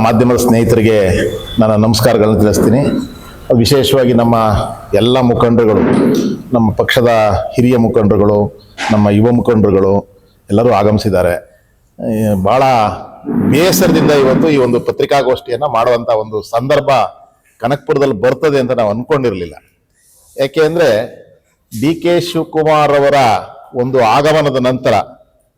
ಮಾಧ್ಯಮದ ಸ್ನೇಹಿತರಿಗೆ ನನ್ನ ನಮಸ್ಕಾರಗಳನ್ನು ತಿಳಿಸ್ತೀನಿ. ವಿಶೇಷವಾಗಿ ನಮ್ಮ ಎಲ್ಲ ಮುಖಂಡರುಗಳು, ನಮ್ಮ ಪಕ್ಷದ ಹಿರಿಯ ಮುಖಂಡರುಗಳು, ನಮ್ಮ ಯುವ ಮುಖಂಡರುಗಳು ಎಲ್ಲರೂ ಆಗಮಿಸಿದ್ದಾರೆ. ಭಾಳ ಬೇಸರದಿಂದ ಇವತ್ತು ಈ ಒಂದು ಪತ್ರಿಕಾಗೋಷ್ಠಿಯನ್ನು ಮಾಡುವಂಥ ಒಂದು ಸಂದರ್ಭ ಕನಕಪುರದಲ್ಲಿ ಬರ್ತದೆ ಅಂತ ನಾವು ಅಂದ್ಕೊಂಡಿರಲಿಲ್ಲ. ಯಾಕೆ ಅಂದರೆ DK ಶಿವಕುಮಾರ್ ಅವರ ಒಂದು ಆಗಮನದ ನಂತರ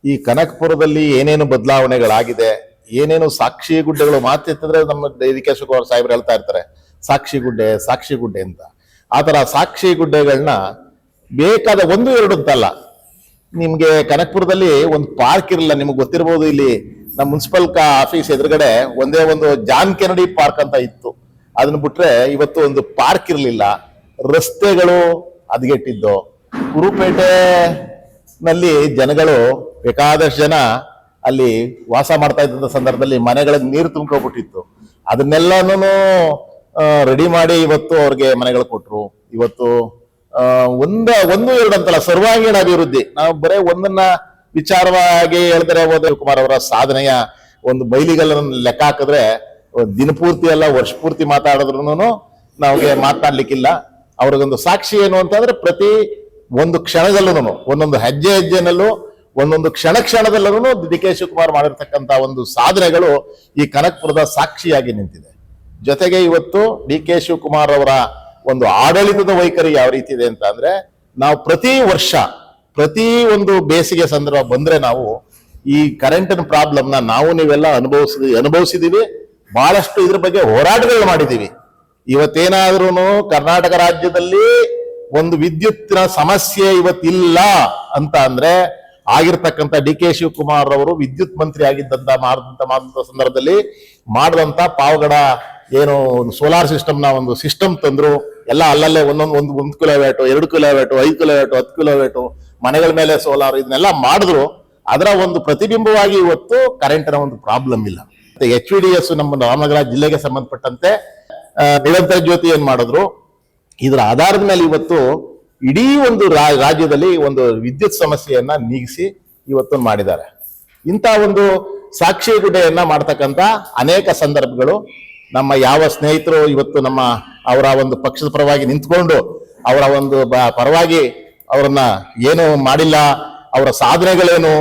ಈ ಕನಕಪುರದಲ್ಲಿ ಏನೇನು ಬದಲಾವಣೆಗಳಾಗಿದೆ, ಏನೇನು ಸಾಕ್ಷಿ ಗುಡ್ಡೆಗಳು ಮಾತಿತ್ತಂದ್ರೆ ನಮ್ಮ DK ಶಿವಕುಮಾರ್ ಸಾಹೇಬ್ರು ಹೇಳ್ತಾ ಇರ್ತಾರೆ ಸಾಕ್ಷಿ ಗುಡ್ಡೆ ಅಂತ. ಆ ಥರ ಸಾಕ್ಷಿ ಗುಡ್ಡೆಗಳನ್ನ ಬೇಕಾದ ಒಂದು ಎರಡು ಅಂತಲ್ಲ, ನಿಮ್ಗೆ ಕನಕಪುರದಲ್ಲಿ ಒಂದು ಪಾರ್ಕ್ ಇರಲಿಲ್ಲ. ನಿಮ್ಗೆ ಗೊತ್ತಿರ್ಬೋದು, ಇಲ್ಲಿ ನಮ್ಮ ಮುನ್ಸಿಪಲ್ ಆಫೀಸ್ ಎದುರುಗಡೆ ಒಂದೇ ಒಂದು ಜಾನ್ ಕೆನಡಿ ಪಾರ್ಕ್ ಅಂತ ಇತ್ತು. ಅದನ್ನ ಬಿಟ್ರೆ ಇವತ್ತು ಒಂದು ಪಾರ್ಕ್ ಇರಲಿಲ್ಲ. ರಸ್ತೆಗಳು ಹದಗೆಟ್ಟಿದ್ದು, ಗುರುಪೇಟೆನಲ್ಲಿ ಜನಗಳು ಬೇಕಾದಷ್ಟು ಜನ ಅಲ್ಲಿ ವಾಸ ಮಾಡ್ತಾ ಇದ್ದ ಸಂದರ್ಭದಲ್ಲಿ ಮನೆಗಳಿಗೆ ನೀರು ತುಂಬ್ಕೊಬಿಟ್ಟಿತ್ತು. ಅದನ್ನೆಲ್ಲನೂ ರೆಡಿ ಮಾಡಿ ಇವತ್ತು ಅವ್ರಿಗೆ ಮನೆಗಳು ಕೊಟ್ರು. ಇವತ್ತು ಒಂದು ಎರಡು ಅಂತಲ್ಲ, ಸರ್ವಾಂಗೀಣ ಅಭಿವೃದ್ಧಿ. ನಾವು ಬರೇ ಒಂದನ್ನ ವಿಚಾರವಾಗಿ ಹೇಳಿದ್ರೆ ಕುಮಾರ್ ಅವರ ಸಾಧನೆಯ ಒಂದು ಬೈಲಿಗಲ್ಲನ್ನು ಲೆಕ್ಕ ಹಾಕಿದ್ರೆ ದಿನಪೂರ್ತಿ ಅಲ್ಲ ವರ್ಷ ಪೂರ್ತಿ ಮಾತಾಡಿದ್ರು ನಮಗೆ ಮಾತನಾಡ್ಲಿಕ್ಕಿಲ್ಲ. ಅವ್ರಿಗೊಂದು ಸಾಕ್ಷಿ ಏನು ಅಂತಂದ್ರೆ ಪ್ರತಿ ಒಂದು ಕ್ಷಣದಲ್ಲೂ, ಒಂದೊಂದು ಹೆಜ್ಜೆನಲ್ಲೂ, ಒಂದೊಂದು ಕ್ಷಣದಲ್ಲೂ DK ಶಿವಕುಮಾರ್ ಮಾಡಿರ್ತಕ್ಕಂಥ ಒಂದು ಸಾಧನೆಗಳು ಈ ಕನಕಪುರದ ಸಾಕ್ಷಿಯಾಗಿ ನಿಂತಿದೆ. ಜೊತೆಗೆ ಇವತ್ತು DK ಶಿವಕುಮಾರ್ ಅವರ ಒಂದು ಆಡಳಿತದ ವೈಖರಿ ಯಾವ ರೀತಿ ಇದೆ ಅಂತ ಅಂದ್ರೆ, ನಾವು ಪ್ರತಿ ವರ್ಷ ಪ್ರತಿ ಒಂದು ಬೇಸಿಗೆ ಸಂದರ್ಭ ಬಂದ್ರೆ ನಾವು ಈ ಕರೆಂಟಿನ ಪ್ರಾಬ್ಲಮ್ನ ನೀವೆಲ್ಲ ಅನುಭವಿಸಿದೀವಿ. ಬಹಳಷ್ಟು ಇದ್ರ ಬಗ್ಗೆ ಹೋರಾಟಗಳು ಮಾಡಿದೀವಿ. ಇವತ್ತೇನಾದ್ರೂ ಕರ್ನಾಟಕ ರಾಜ್ಯದಲ್ಲಿ ಒಂದು ವಿದ್ಯುತ್ತಿನ ಸಮಸ್ಯೆ ಇವತ್ತಿಲ್ಲ ಅಂತ ಅಂದ್ರೆ ಆಗಿರ್ತಕ್ಕಂಥ DK ಶಿವಕುಮಾರ್ ಅವರು ವಿದ್ಯುತ್ ಮಂತ್ರಿ ಆಗಿದ್ದಂತ ಮಾಡಿದಂತ ಸಂದರ್ಭದಲ್ಲಿ ಮಾಡಿದಂತ ಪಾವಗಡ ಏನು ಸೋಲಾರ್ ಸಿಸ್ಟಮ್ನ ಒಂದು ಸಿಸ್ಟಮ್ ತಂದ್ರು. ಎಲ್ಲ ಅಲ್ಲಲ್ಲೇ ಒಂದು ಕಿಲೋವ್ಯಾಟು, 2 ಕಿಲೋವ್ಯಾಟು, 5 ಕಿಲೋವ್ಯಾಟು, 10 ಕಿಲೋವ್ಯಾಟು ಮನೆಗಳ ಮೇಲೆ ಸೋಲಾರ್ ಇದನ್ನೆಲ್ಲ ಮಾಡಿದ್ರು. ಅದರ ಒಂದು ಪ್ರತಿಬಿಂಬವಾಗಿ ಇವತ್ತು ಕರೆಂಟಿನ ಒಂದು ಪ್ರಾಬ್ಲಮ್ ಇಲ್ಲ. HVDS ನಮ್ಮ ರಾಮನಗರ ಜಿಲ್ಲೆಗೆ ಸಂಬಂಧಪಟ್ಟಂತೆ ನಿರಂತರ ಜ್ಯೋತಿ ಏನ್ ಮಾಡಿದ್ರು, ಇದರ ಆಧಾರದ ಮೇಲೆ ಇವತ್ತು ಇಡೀ ಒಂದು ರಾಜ್ಯದಲ್ಲಿ ಒಂದು ವಿದ್ಯುತ್ ಸಮಸ್ಯೆಯನ್ನ ನೀಗಿಸಿ ಇವತ್ತು ಮಾಡಿದ್ದಾರೆ. ಇಂಥ ಒಂದು ಸಾಕ್ಷಿ ಗುಡ್ಡೆಯನ್ನ ಮಾಡ್ತಕ್ಕಂಥ ಅನೇಕ ಸಂದರ್ಭಗಳು ನಮ್ಮ ಯಾವ ಸ್ನೇಹಿತರು ಇವತ್ತು ಅವರ ಒಂದು ಪಕ್ಷದ ಪರವಾಗಿ ನಿಂತ್ಕೊಂಡು ಅವರ ಒಂದು ಪರವಾಗಿ ಅವರನ್ನ ಏನು ಮಾಡಿಲ್ಲ, ಅವರ ಸಾಧನೆಗಳೇನು,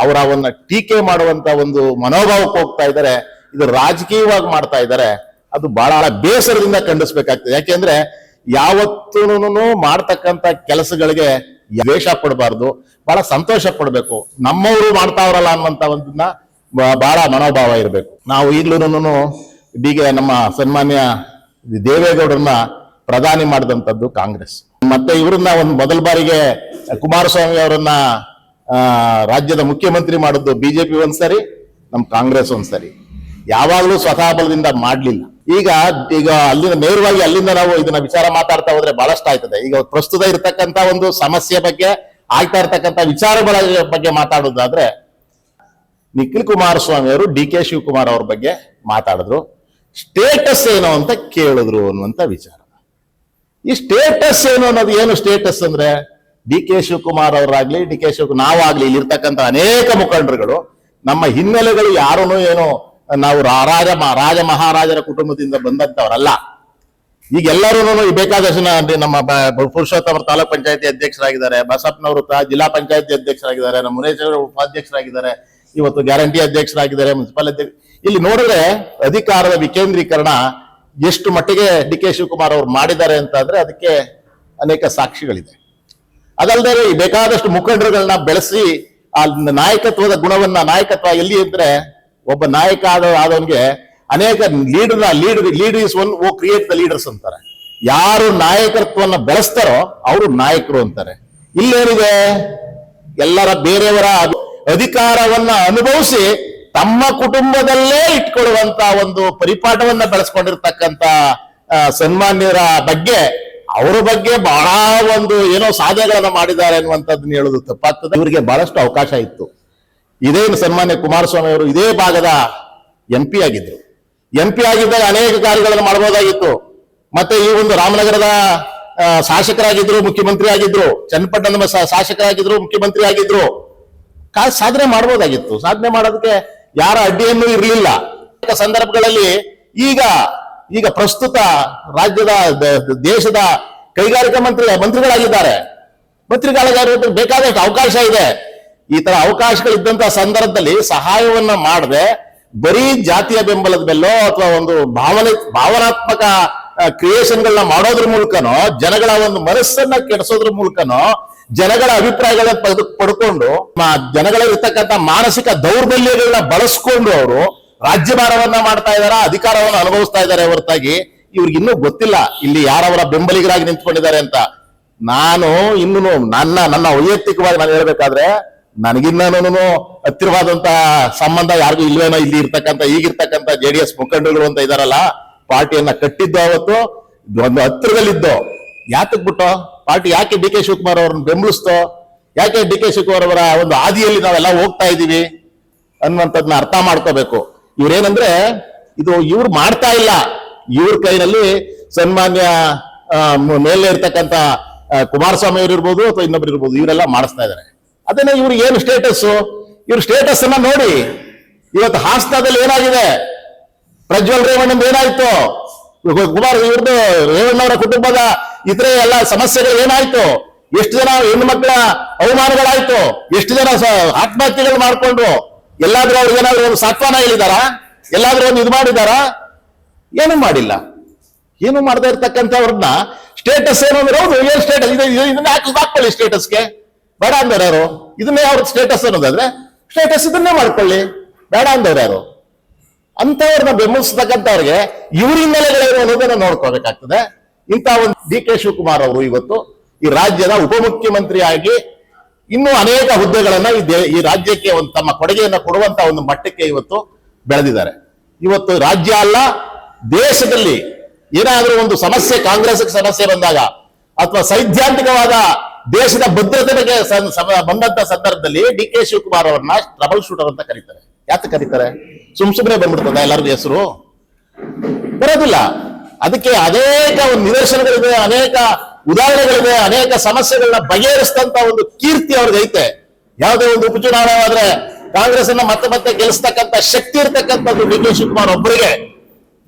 ಅವರವನ್ನ ಟೀಕೆ ಮಾಡುವಂತ ಒಂದು ಮನೋಭಾವಕ್ಕೆ ಹೋಗ್ತಾ ಇದ್ದಾರೆ. ಇದು ರಾಜಕೀಯವಾಗಿ ಮಾಡ್ತಾ ಇದ್ದಾರೆ. ಅದು ಬಹಳ ಬೇಸರದಿಂದ ಖಂಡಿಸ್ಬೇಕಾಗ್ತದೆ. ಯಾಕೆಂದ್ರೆ ಯಾವತ್ತೂ ಮಾಡ್ತಕ್ಕಂಥ ಕೆಲಸಗಳಿಗೆ ದ್ವೇಷ ಪಡಬಾರ್ದು, ಬಹಳ ಸಂತೋಷ ಪಡ್ಬೇಕು. ನಮ್ಮವರು ಮಾಡ್ತಾವ್ರಲ್ಲ ಅನ್ನುವಂತ ಒಂದನ್ನ ಬಹಳ ಮನೋಭಾವ ಇರಬೇಕು. ನಾವು ಈಗ್ಲೂ ನಮ್ಮ ಸನ್ಮಾನ್ಯ ದೇವೇಗೌಡರನ್ನ ಪ್ರಧಾನಿ ಮಾಡಿದಂಥದ್ದು ಕಾಂಗ್ರೆಸ್. ಮತ್ತೆ ಇವ್ರನ್ನ ಒಂದು ಮೊದಲ ಬಾರಿಗೆ ಕುಮಾರಸ್ವಾಮಿ ಅವರನ್ನ ರಾಜ್ಯದ ಮುಖ್ಯಮಂತ್ರಿ ಮಾಡಿದ್ದು BJP ಒಂದ್ಸರಿ, ನಮ್ಮ ಕಾಂಗ್ರೆಸ್ ಒಂದ್ಸರಿ. ಯಾವಾಗಲೂ ಸ್ವತಃ ಬಲದಿಂದ ಮಾಡ್ಲಿಲ್ಲ. ಈಗ ಅಲ್ಲಿಂದ ನೇರವಾಗಿ ಅಲ್ಲಿಂದ ನಾವು ಇದನ್ನ ವಿಚಾರ ಮಾತಾಡ್ತಾ ಹೋದ್ರೆ ಬಹಳಷ್ಟು ಆಯ್ತದೆ. ಈಗ ಪ್ರಸ್ತುತ ಇರತಕ್ಕಂತ ಒಂದು ಸಮಸ್ಯೆ ಬಗ್ಗೆ, ಆಗ್ತಾ ಇರ್ತಕ್ಕಂಥ ವಿಚಾರಗಳ ಬಗ್ಗೆ ಮಾತಾಡೋದಾದ್ರೆ, ನಿಖಿಲ್ ಕುಮಾರಸ್ವಾಮಿ ಅವರು DK ಶಿವಕುಮಾರ್ ಅವ್ರ ಬಗ್ಗೆ ಮಾತಾಡಿದ್ರು. ಸ್ಟೇಟಸ್ ಏನು ಅಂತ ಕೇಳಿದ್ರು ಅನ್ನುವಂತ ವಿಚಾರ. ಈ ಸ್ಟೇಟಸ್ ಏನು ಅನ್ನೋದು ಏನು ಸ್ಟೇಟಸ್ ಅಂದ್ರೆ, DK ಶಿವಕುಮಾರ್ ಅವರಾಗ್ಲಿ, ನಾವಾಗ್ಲಿ ಇಲ್ಲಿರ್ತಕ್ಕಂಥ ಅನೇಕ ಮುಖಂಡರುಗಳು ನಮ್ಮ ಹಿನ್ನೆಲೆಗಳು ಯಾರೂ ಏನು ನಾವು ರಾಜ ಮಹಾರಾಜರ ಕುಟುಂಬದಿಂದ ಬಂದಂತವರಲ್ಲ. ಈಗ ಎಲ್ಲರೂ ಬೇಕಾದಷ್ಟು ನಮ್ಮ ಪುರುಷೋತ್ತಮ ತಾಲೂಕ್ ಪಂಚಾಯತಿ ಅಧ್ಯಕ್ಷರಾಗಿದ್ದಾರೆ, ಬಸಪ್ಪನವರು ಜಿಲ್ಲಾ ಪಂಚಾಯತಿ ಅಧ್ಯಕ್ಷರಾಗಿದ್ದಾರೆ, ನಮ್ಮ ಮುನೇಶ್ವರ ಉಪಾಧ್ಯಕ್ಷರಾಗಿದ್ದಾರೆ, ಇವತ್ತು ಗ್ಯಾರಂಟಿ ಅಧ್ಯಕ್ಷರಾಗಿದ್ದಾರೆ, ಮುನ್ಸಿಪಲ್ ಅಧ್ಯಕ್ಷ. ಇಲ್ಲಿ ನೋಡಿದ್ರೆ ಅಧಿಕಾರದ ವಿಕೇಂದ್ರೀಕರಣ ಎಷ್ಟು ಮಟ್ಟಿಗೆ DK ಶಿವಕುಮಾರ್ ಅವರು ಮಾಡಿದ್ದಾರೆ ಅಂತ ಅಂದ್ರೆ ಅದಕ್ಕೆ ಅನೇಕ ಸಾಕ್ಷಿಗಳಿದೆ. ಅದಲ್ಲದೆ ಬೇಕಾದಷ್ಟು ಮುಖಂಡರುಗಳನ್ನ ಬೆಳೆಸಿ ಆ ನಾಯಕತ್ವದ ಗುಣವನ್ನ, ನಾಯಕತ್ವ ಎಲ್ಲಿ ಇದ್ರೆ ಒಬ್ಬ ನಾಯಕ ಆದವನ್ಗೆ ಅನೇಕ leader is one who create the leaders ಅಂತಾರೆ. ಯಾರು ನಾಯಕತ್ವನ್ನ ಬೆಳೆಸ್ತಾರೋ ಅವರು ನಾಯಕರು ಅಂತಾರೆ. ಇಲ್ಲೇನಿದೆ, ಎಲ್ಲರ ಬೇರೆಯವರ ಅಧಿಕಾರವನ್ನ ಅನುಭವಿಸಿ ತಮ್ಮ ಕುಟುಂಬದಲ್ಲೇ ಇಟ್ಕೊಳ್ಳುವಂತ ಒಂದು ಪರಿಪಾಠವನ್ನ ಬೆಳೆಸ್ಕೊಂಡಿರ್ತಕ್ಕಂಥ ಸನ್ಮಾನ್ಯರ ಬಗ್ಗೆ, ಅವರ ಬಗ್ಗೆ ಬಹಳ ಒಂದು ಏನೋ ಸಾಧನೆಗಳನ್ನ ಮಾಡಿದ್ದಾರೆ ಅನ್ನುವಂಥದ್ದನ್ನ ಹೇಳೋದು ತಪ್ಪಾಗ್ತದೆ. ಇವರಿಗೆ ಬಹಳಷ್ಟು ಅವಕಾಶ ಇತ್ತು. ಇದೇನು ಸನ್ಮಾನ್ಯ ಕುಮಾರಸ್ವಾಮಿ ಅವರು ಇದೇ ಭಾಗದ MP ಆಗಿದ್ರು. MP ಆಗಿದ್ದಾಗ ಅನೇಕ ಕಾರ್ಯಗಳನ್ನು ಮಾಡಬಹುದಾಗಿತ್ತು. ಮತ್ತೆ ಈ ಒಂದು ರಾಮನಗರದ ಶಾಸಕರಾಗಿದ್ರು, ಮುಖ್ಯಮಂತ್ರಿ ಆಗಿದ್ರು, ಚನ್ನಪಟ್ಟಣದ ಶಾಸಕರಾಗಿದ್ರು, ಮುಖ್ಯಮಂತ್ರಿ ಆಗಿದ್ರು. ಸಾಧನೆ ಮಾಡಬಹುದಾಗಿತ್ತು. ಸಾಧನೆ ಮಾಡೋದಕ್ಕೆ ಯಾರ ಅಡ್ಡಿಯನ್ನೂ ಇರಲಿಲ್ಲ. ಸಂದರ್ಭಗಳಲ್ಲಿ ಈಗ ಈಗ ಪ್ರಸ್ತುತ ರಾಜ್ಯದ ದೇಶದ ಕೈಗಾರಿಕಾ ಮಂತ್ರಿಗಳಾಗಿದ್ದಾರೆ. ಮಂತ್ರಿಗಳಾಗಿರೋದಕ್ಕೆ ಬೇಕಾದಷ್ಟು ಅವಕಾಶ ಇದೆ. ಈ ತರ ಅವಕಾಶಗಳಿದ್ದಂತಹ ಸಂದರ್ಭದಲ್ಲಿ ಸಹಾಯವನ್ನ ಮಾಡದೆ ಬರೀ ಜಾತಿಯ ಬೆಂಬಲದ ಮೇಲೋ ಅಥವಾ ಒಂದು ಭಾವನಾತ್ಮಕ ಕ್ರಿಯೇಷನ್ಗಳನ್ನ ಮಾಡೋದ್ರ ಮೂಲಕನೋ, ಜನಗಳ ಒಂದು ಮನಸ್ಸನ್ನ ಕೆಡಿಸೋದ್ರ ಮೂಲಕನೋ, ಜನಗಳ ಅಭಿಪ್ರಾಯಗಳನ್ನ ಪಡ್ಕೊಂಡು ಜನಗಳಿರ್ತಕ್ಕಂಥ ಮಾನಸಿಕ ದೌರ್ಬಲ್ಯಗಳನ್ನ ಬಳಸ್ಕೊಂಡು ಅವರು ರಾಜ್ಯಭಾರವನ್ನ ಮಾಡ್ತಾ ಇದಾರ, ಅಧಿಕಾರವನ್ನು ಅನುಭವಿಸ್ತಾ ಇದ್ದಾರೆ ಹೊರತಾಗಿ ಇವ್ರಿಗೆ ಇನ್ನೂ ಗೊತ್ತಿಲ್ಲ ಇಲ್ಲಿ ಯಾರವರ ಬೆಂಬಲಿಗರಾಗಿ ನಿಂತ್ಕೊಂಡಿದ್ದಾರೆ ಅಂತ. ನಾನು ಇನ್ನೂ ನನ್ನ ವೈಯಕ್ತಿಕವಾಗಿ ನಾನು ಹೇಳ್ಬೇಕಾದ್ರೆ ನನಗಿನ್ನೂ ಹತ್ತಿರವಾದಂತ ಸಂಬಂಧ ಯಾರಿಗೂ ಇಲ್ವೇನೋ. ಇಲ್ಲಿ ಇರ್ತಕ್ಕಂಥ ಈಗಿರ್ತಕ್ಕಂಥ JDS ಮುಖಂಡರುಗಳು ಅಂತ ಇದಾರಲ್ಲ, ಪಾರ್ಟಿಯನ್ನ ಕಟ್ಟಿದ್ದು ಅವತ್ತು ಒಂದು ಹತ್ತಿರದಲ್ಲಿದ್ದೋ, ಯಾತಕ್ ಬಿಟ್ಟೋ ಪಾರ್ಟಿ, ಯಾಕೆ DK ಶಿವಕುಮಾರ್ ಅವ್ರನ್ನ ಬೆಂಬಲಿಸ್ತೋ, ಯಾಕೆ DK ಶಿವಕುಮಾರ್ ಅವರ ಒಂದು ಹಾದಿಯಲ್ಲಿ ನಾವೆಲ್ಲ ಹೋಗ್ತಾ ಇದೀವಿ ಅನ್ನುವಂಥದ್ನ ಅರ್ಥ ಮಾಡ್ಕೋಬೇಕು. ಇವ್ರೇನಂದ್ರೆ ಇದು ಇವ್ರು ಮಾಡ್ತಾ ಇಲ್ಲ, ಇವ್ರ ಕೈನಲ್ಲಿ ಸನ್ಮಾನ್ಯ ಮೇಲೆ ಇರ್ತಕ್ಕಂಥ ಕುಮಾರಸ್ವಾಮಿ ಅವರು ಇರ್ಬೋದು ಅಥವಾ ಇನ್ನೊಬ್ರು ಇರ್ಬೋದು, ಇವರೆಲ್ಲ ಮಾಡಿಸ್ತಾ ಇದ್ದಾರೆ. ಅದನ್ನ ಇವ್ರು ಏನು ಸ್ಟೇಟಸ್, ಇವ್ರ ಸ್ಟೇಟಸ್ ಅನ್ನ ನೋಡಿ. ಇವತ್ತು ಹಾಸನದಲ್ಲಿ ಏನಾಗಿದೆ, ಪ್ರಜ್ವಲ್ ರೇವಣ್ಣಂದು ಏನಾಯ್ತು, ಇವ್ರದ್ದು ರೇವಣ್ಣವರ ಕುಟುಂಬದ ಇತರೆ ಎಲ್ಲ ಸಮಸ್ಯೆಗಳು ಏನಾಯ್ತು, ಎಷ್ಟು ಜನ ಹೆಣ್ಣು ಮಕ್ಕಳ ಅವಮಾನಗಳಾಯ್ತು, ಎಷ್ಟು ಜನ ಆತ್ಮಹತ್ಯೆಗಳು ಮಾಡ್ಕೊಂಡ್ರು, ಎಲ್ಲಾದ್ರೂ ಅವ್ರಿಗೆ ಏನಾದ್ರು ಒಂದು ಸಾತ್ವನ ಹೇಳಿದಾರ, ಎಲ್ಲಾದ್ರೂ ಒಂದು ಇದು ಮಾಡಿದಾರ? ಏನು ಮಾಡಿಲ್ಲ. ಏನು ಮಾಡದೇ ಇರ್ತಕ್ಕಂಥವ್ರನ್ನ ಸ್ಟೇಟಸ್ ಏನು ಅಂದ್ರೆ ಹೌದು ಏನ್ ಸ್ಟೇಟಸ್ ಇದನ್ನ ಹಾಕೊಳ್ಳಿ ಸ್ಟೇಟಸ್ಗೆ, ಬೇಡ ಅಂದವ್ರು ಯಾರು? ಇದನ್ನೇ ಅವ್ರ ಸ್ಟೇಟಸ್ ಅನ್ನೋದಾದ್ರೆ ಸ್ಟೇಟಸ್ ಇದನ್ನೇ ಮಾಡ್ಕೊಳ್ಳಿ, ಬೇಡ ಅಂದವ್ರು ಯಾರು? ಅಂತವ್ರನ್ನ ಬೆಂಬಲಿಸ್ತಕ್ಕಂಥವ್ರಿಗೆ ಇವ್ರ ಹಿನ್ನೆಲೆಗಳೇನು ಅನ್ನೋದನ್ನ ನೋಡ್ಕೋಬೇಕಾಗ್ತದೆ. ಇಂಥ ಒಂದು DK ಶಿವಕುಮಾರ್ ಅವರು ಇವತ್ತು ಈ ರಾಜ್ಯದ ಉಪಮುಖ್ಯಮಂತ್ರಿಯಾಗಿ ಇನ್ನೂ ಅನೇಕ ಹುದ್ದೆಗಳನ್ನ ಈ ರಾಜ್ಯಕ್ಕೆ ಒಂದು ತಮ್ಮ ಕೊಡುಗೆಯನ್ನ ಕೊಡುವಂತ ಒಂದು ಮಟ್ಟಕ್ಕೆ ಇವತ್ತು ಬೆಳೆದಿದ್ದಾರೆ. ಇವತ್ತು ರಾಜ್ಯ ಅಲ್ಲ, ದೇಶದಲ್ಲಿ ಏನಾದರೂ ಒಂದು ಸಮಸ್ಯೆ, ಕಾಂಗ್ರೆಸ್ ಸಮಸ್ಯೆ ಬಂದಾಗ ಅಥವಾ ಸೈದ್ಧಾಂತಿಕವಾದ ದೇಶದ ಭದ್ರತೆಗೆ ಬಂದಂತ ಸಂದರ್ಭದಲ್ಲಿ DK ಶಿವಕುಮಾರ್ ಅವರನ್ನ ಟ್ರಬಲ್ ಶೂಟರ್ ಅಂತ ಕರೀತಾರೆ. ಯಾಕೆ ಕರೀತಾರೆ? ಸುಮ್ನೆ ಬಂದ್ಬಿಡ್ತದ ಎಲ್ಲರಿಗೂ ಹೆಸರು? ಬರೋದಿಲ್ಲ. ಅದಕ್ಕೆ ಅನೇಕ ಒಂದು ನಿದರ್ಶನಗಳಿದೆ, ಅನೇಕ ಉದಾಹರಣೆಗಳಿದೆ, ಅನೇಕ ಸಮಸ್ಯೆಗಳನ್ನ ಬಗೆಹರಿಸಿದಂತ ಒಂದು ಕೀರ್ತಿ ಅವ್ರಿಗೆ ಐತೆ. ಯಾವುದೇ ಒಂದು ಉಪಚುನಾವಣೆ ಆದ್ರೆ ಕಾಂಗ್ರೆಸ್ ಅನ್ನ ಮತ್ತೆ ಮತ್ತೆ ಗೆಲ್ಲಿಸ್ತಕ್ಕಂಥ ಶಕ್ತಿ ಇರ್ತಕ್ಕಂಥದ್ದು DK ಶಿವಕುಮಾರ್ ಒಬ್ಬರಿಗೆ.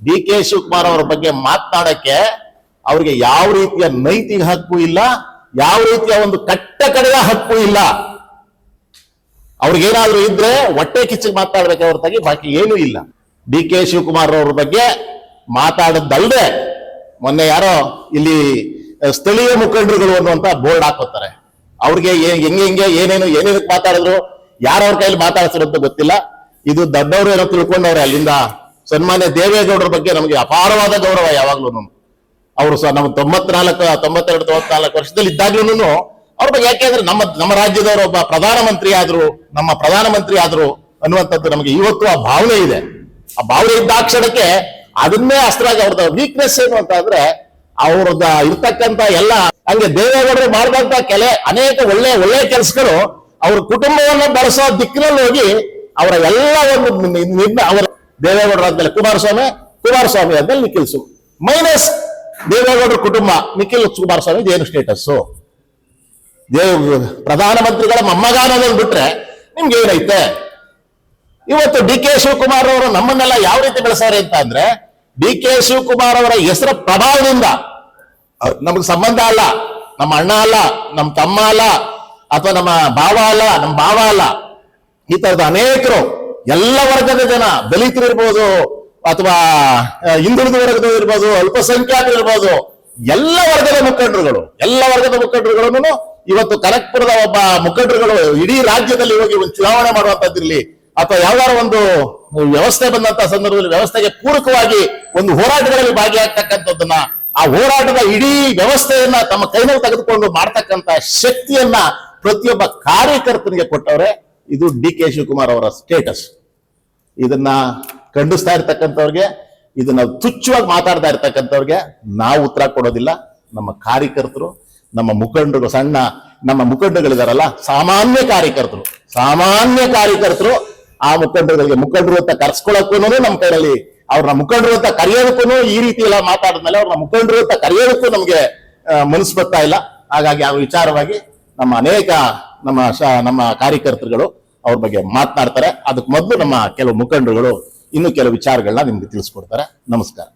DK ಶಿವಕುಮಾರ್ ಅವರ ಬಗ್ಗೆ ಮಾತನಾಡಕ್ಕೆ ಅವ್ರಿಗೆ ಯಾವ ರೀತಿಯ ನೈತಿಕ ಹಕ್ಕು ಇಲ್ಲ, ಯಾವ ರೀತಿಯ ಒಂದು ಕಟ್ಟ ಕಡೆಯ ಹಕ್ಕು ಇಲ್ಲ. ಅವ್ರಿಗೇನಾದ್ರೂ ಇದ್ರೆ ಹೊಟ್ಟೆ ಕಿಚ್ಚಿಗೆ ಮಾತಾಡ್ಬೇಕೆ ಹೊರತಾಗಿ ಬಾಕಿ ಏನೂ ಇಲ್ಲ. DK ಶಿವಕುಮಾರ್ ಅವ್ರ ಬಗ್ಗೆ ಮಾತಾಡದ್ದಲ್ದೆ ಮೊನ್ನೆ ಯಾರೋ ಇಲ್ಲಿ ಸ್ಥಳೀಯ ಮುಖಂಡರುಗಳು ಅನ್ನುವಂತ ಬೋರ್ಡ್ ಹಾಕೋತಾರೆ. ಅವ್ರಿಗೆ ಹೆಂಗೆ ಏನೇನಕ್ಕೆ ಮಾತಾಡಿದ್ರು, ಯಾರವ್ರ ಕೈಲಿ ಮಾತಾಡ್ಸಿರೋ ಅಂತ ಗೊತ್ತಿಲ್ಲ. ಇದು ದೊಡ್ಡವರು ಏನೋ ತಿಳ್ಕೊಂಡವ್ರೆ. ಅಲ್ಲಿಂದ ಸನ್ಮಾನ್ಯ ದೇವೇಗೌಡರ ಬಗ್ಗೆ ನಮಗೆ ಅಪಾರವಾದ ಗೌರವ ಯಾವಾಗ್ಲೂ. ಅವರು ಸಹ ನಮ್ಮ 92-94 ವರ್ಷದಲ್ಲಿ ಇದ್ದಾಗ್ಲೂ ಅವ್ರ ಬಗ್ಗೆ, ಯಾಕೆಂದ್ರೆ ನಮ್ಮ ರಾಜ್ಯದವರು ಒಬ್ಬ ನಮ್ಮ ಪ್ರಧಾನಮಂತ್ರಿ ಆದ್ರು ಅನ್ನುವಂಥದ್ದು ನಮಗೆ ಇವತ್ತು ಆ ಭಾವನೆ ಇದೆ. ಆ ಭಾವನೆ ಇದ್ದಾಕ್ಷಣಕ್ಕೆ ಅದನ್ನೇ ಅಸ್ತ್ರಾಗಿ ಅವ್ರದ ವೀಕ್ನೆಸ್ ಏನು ಅಂತ ಅಂದ್ರೆ ಅವ್ರದ ಇರ್ತಕ್ಕಂಥ ಎಲ್ಲ ಹಂಗೆ ದೇವೇಗೌಡರು ಮಾಡಿದಂತ ಅನೇಕ ಒಳ್ಳೆ ಕೆಲಸಗಳು ಅವ್ರ ಕುಟುಂಬವನ್ನು ಬೆಳೆಸೋ ದಿಕ್ಕಿನಲ್ಲಿ ಹೋಗಿ ಅವರ ಎಲ್ಲ ಒಂದು ಅವರ ದೇವೇಗೌಡರ ಆದ್ಮೇಲೆ ಕುಮಾರಸ್ವಾಮಿ ಆದ್ಮೇಲೆ ನಿಖಿಲ್ಸು ಮೈನಸ್ ದೇವೇಗೌಡರ ಕುಟುಂಬ, ನಿಖಿಲ್ ಕುಮಾರಸ್ವಾಮಿ ಏನು ಸ್ಟೇಟಸ್ಸು? ಪ್ರಧಾನಮಂತ್ರಿಗಳ ಮೊಮ್ಮಗ ಅನ್ನೋದನ್ನ ಬಿಟ್ರೆ ನಿಮ್ಗೆ ಏನೈತೆ? ಇವತ್ತು DK ಶಿವಕುಮಾರ್ ಅವರು ನಮ್ಮನ್ನೆಲ್ಲ ಯಾವ ರೀತಿ ಬೆಳೆಸಾರೆ ಅಂತ ಅಂದ್ರೆ, DK ಶಿವಕುಮಾರ್ ಅವರ ಹೆಸರ ಪ್ರಭಾವದಿಂದ ನಮ್ಗೆ ಸಂಬಂಧ ಅಲ್ಲ, ನಮ್ಮ ಅಣ್ಣ ಅಲ್ಲ, ನಮ್ಮ ತಮ್ಮ ಅಲ್ಲ, ಅಥವಾ ನಮ್ಮ ಭಾವ ಅಲ್ಲ, ಈ ತರದ ಅನೇಕರು ಎಲ್ಲ ವರ್ಗದ ಜನ, ದಲಿತರು ಇರ್ಬೋದು ಅಥವಾ ಹಿಂದುಳಿದ ವರ್ಗದವರು ಇರ್ಬೋದು, ಅಲ್ಪಸಂಖ್ಯಾತರು ಇರ್ಬೋದು, ಎಲ್ಲ ವರ್ಗದ ಮುಖಂಡರುಗಳನ್ನು ಇವತ್ತು ಕನಕ್ಪುರದ ಒಬ್ಬ ಮುಖಂಡರುಗಳು ಇಡೀ ರಾಜ್ಯದಲ್ಲಿ ಹೋಗಿ ಒಂದು ಚುನಾವಣೆ ಮಾಡುವಂತದ್ದಿರ್ಲಿ ಅಥವಾ ಯಾವ್ದಾರ ಒಂದು ವ್ಯವಸ್ಥೆ ಬಂದಂತ ಸಂದರ್ಭದಲ್ಲಿ ವ್ಯವಸ್ಥೆಗೆ ಪೂರಕವಾಗಿ ಒಂದು ಹೋರಾಟಗಳಲ್ಲಿ ಭಾಗಿಯಾಗ್ತಕ್ಕಂಥದ್ದನ್ನ, ಆ ಹೋರಾಟದ ಇಡೀ ವ್ಯವಸ್ಥೆಯನ್ನ ತಮ್ಮ ಕೈನಲ್ಲಿ ತೆಗೆದುಕೊಂಡು ಮಾಡ್ತಕ್ಕಂಥ ಶಕ್ತಿಯನ್ನ ಪ್ರತಿಯೊಬ್ಬ ಕಾರ್ಯಕರ್ತನಿಗೆ ಕೊಟ್ಟವ್ರೆ. ಇದು DK ಶಿವಕುಮಾರ್ ಅವರ ಸ್ಟೇಟಸ್. ಇದನ್ನ ಖಂಡಿಸ್ತಾ ಇರ್ತಕ್ಕಂಥವ್ರಿಗೆ, ಇದನ್ನ ತುಚ್ಛವಾಗಿ ಮಾತಾಡ್ತಾ ಇರ್ತಕ್ಕಂಥವ್ರಿಗೆ ನಾವು ಉತ್ತರ ಕೊಡೋದಿಲ್ಲ. ನಮ್ಮ ಕಾರ್ಯಕರ್ತರು, ನಮ್ಮ ಮುಖಂಡರು, ನಮ್ಮ ಮುಖಂಡರುಗಳಿದಾರಲ್ಲ, ಸಾಮಾನ್ಯ ಕಾರ್ಯಕರ್ತರು ಆ ಮುಖಂಡರು ಅಂತ ಕರ್ಸ್ಕೊಳಕ್ಕೂ ನಮ್ಮ ಕೈಯಲ್ಲಿ, ಅವ್ರನ್ನ ಮುಖಂಡರು ಅಂತ ಕರೆಯೋದಕ್ಕೂ ಈ ರೀತಿ ಎಲ್ಲ ಮಾತಾಡಿದ್ಮೇಲೆ ಅವ್ರನ್ನ ಮುಖಂಡರು ಅಂತ ಕರೆಯೋದಕ್ಕೂ ನಮ್ಗೆ ಮನಸ್ಸು ಬರ್ತಾ ಇಲ್ಲ. ಹಾಗಾಗಿ ಆ ವಿಚಾರವಾಗಿ ನಮ್ಮ ಕಾರ್ಯಕರ್ತರುಗಳು ಅವ್ರ ಬಗ್ಗೆ ಮಾತನಾಡ್ತಾರೆ. ಅದಕ್ಕೆ ಮೊದಲು ನಮ್ಮ ಕೆಲವು ಮುಖಂಡರುಗಳು ಇನ್ನು ಕೆಲವು ವಿಚಾರಗಳನ್ನ ನಿಮ್ಗೆ ತಿಳಿಸ್ಕೊಡ್ತಾರೆ. ನಮಸ್ಕಾರ.